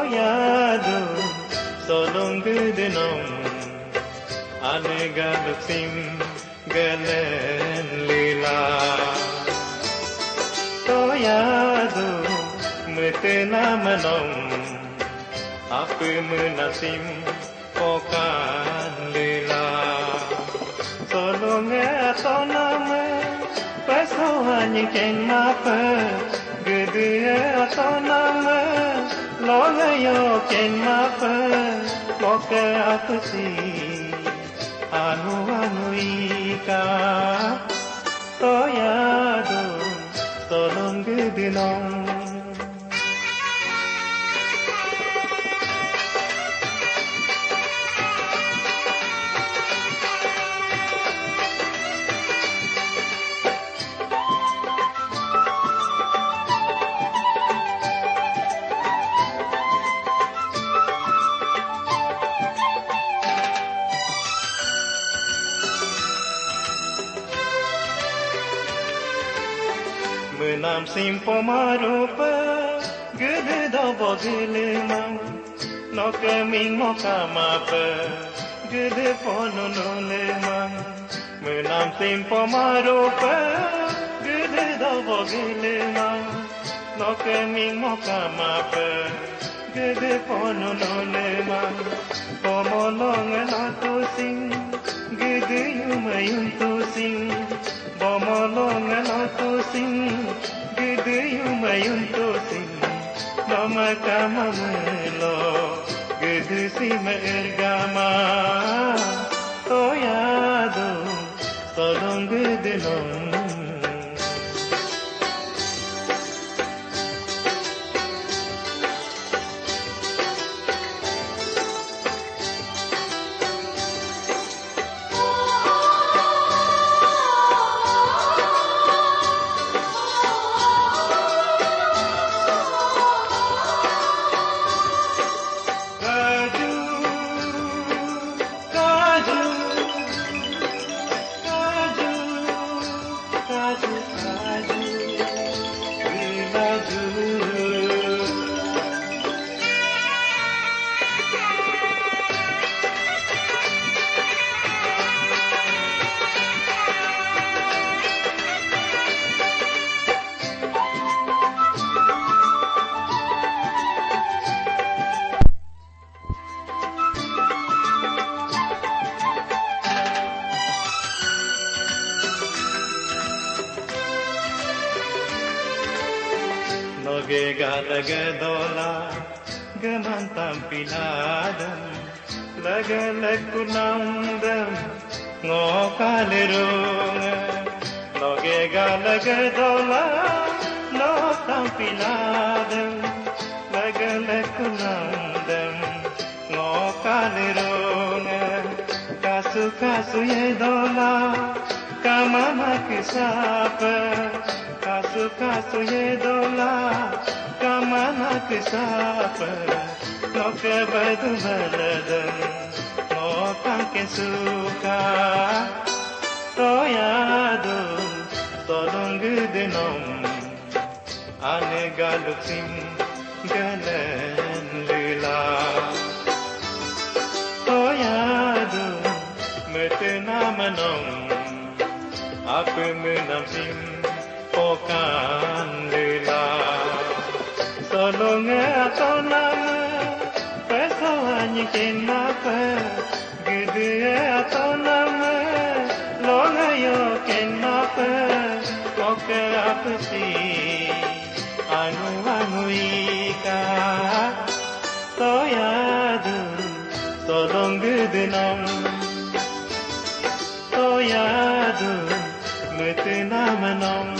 Toyado solong dinom ane galuksim galen lila Toyado metena manom ape menasim pokan lila solong atonama pasohanya ken mapa gede atonama Logayo ken mapa loka apsi anu ika toyado tolong gedinong Menam simpo marupa gede dobo gelemang no keming mo kamapa gede pono no lemang Menam simpo marupa gede dobo gelemang no keming mo kamapa gede pono no lemang pomolong na to sing gede yumayun to sing Bomolong na to sing gede yumayun to sing nama kamamelo gede si mergama toyado tolong gede long Noge galaga dola gamantam piladam lagalag kunandam ngokalerunga Noge galaga dola notam piladam lagalag kunandam ngokalerunga Kasu kasu ye dola kamama kisapa Kasu kasu ye dola kamana kisapa no ke badu baladan no ke suka toyado tolong gedenom ane galuksim galen lila toyado metena manom ape menamsim pokan lila solong atonama pasohanya ken mapa gede atonama logayo ken mapa koke apsi anu ika toyado tolong gedenong toyado metena manom